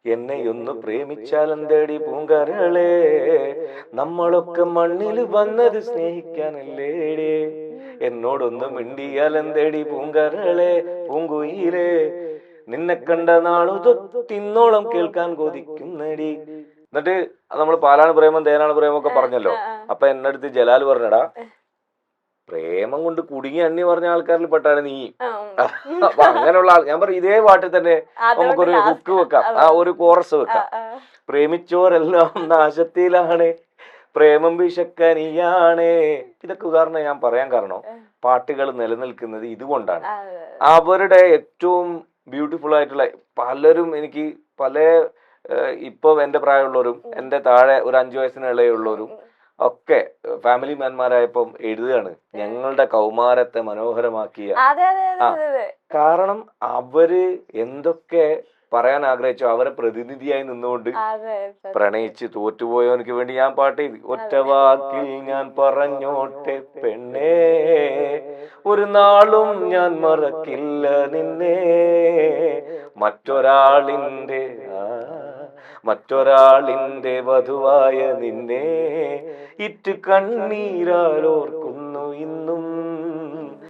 എന്നെയൊന്ന് പ്രേമിച്ചാൽ എന്തേടി പൂങ്കരളെ, നമ്മളൊക്കെ മണ്ണിൽ വന്നത് സ്നേഹിക്കാനല്ലേടേ, എന്നോടൊന്ന് മിണ്ടിയാൽ എന്തേടി പൂങ്കരളെ പൂങ്കുയിലേ, നിന്നെ കണ്ട നാളു തൊട്ടിന്നോളം കേൾക്കാൻ കൊതിക്കുന്നടി. എന്നിട്ട് നമ്മൾ പാലാണ് പ്രേമം തേനാണ് പ്രേമം ഒക്കെ പറഞ്ഞല്ലോ. അപ്പൊ എന്നെ അടുത്ത് ജലാൽ പറഞ്ഞടാ, പ്രേമം കൊണ്ട് കുടുങ്ങി അന്നി പറഞ്ഞ ആൾക്കാരിൽ പെട്ടാണ് നീ. അപ്പൊ അങ്ങനെയുള്ള ആൾ, ഞാൻ പറയും ഇതേ പാട്ടിൽ തന്നെ നമുക്കൊരു ഹുക്ക് വെക്കാം, ആ ഒരു കോറസ് വെക്കാം. പ്രേമിച്ചോരെല്ലാം നാശത്തിലാണ്, പ്രേമം വിഷക്കനിയാണ്. ഇതൊക്കെ ഉദാഹരണം ഞാൻ പറയാൻ കാരണം പാട്ടുകൾ നിലനിൽക്കുന്നത് ഇതുകൊണ്ടാണ്. അവരുടെ ഏറ്റവും ബ്യൂട്ടിഫുൾ ആയിട്ടുള്ള പലരും എനിക്ക് പല ഇപ്പൊ എന്റെ പ്രായമുള്ളവരും എന്റെ താഴെ ഒരു 5 വയസ്സിന് ഇളയുള്ളവരും ഒക്കെ ഫാമിലി മാൻമാരായപ്പം എഴുതുകയാണ് ഞങ്ങളുടെ കൗമാരത്തെ മനോഹരമാക്കിയ. കാരണം അവര് എന്തൊക്കെ പറയാൻ ആഗ്രഹിച്ചു അവരെ പ്രതിനിധിയായി നിന്നുകൊണ്ട് പ്രണയിച്ച് തോറ്റുപോയവനക്ക് വേണ്ടി ഞാൻ പാട്ട് എഴുതി. ഒറ്റ വാക്കിൽ ഞാൻ പറഞ്ഞോട്ടെ പെണ്ണേ, ഒരു നാളും ഞാൻ മറക്കില്ല നിന്നെ, മറ്റൊരാളിന്റെ വധുവായ നിന്നെ ഇറ്റ് കണ്ണീരാലോർക്കുന്നു ഇന്നും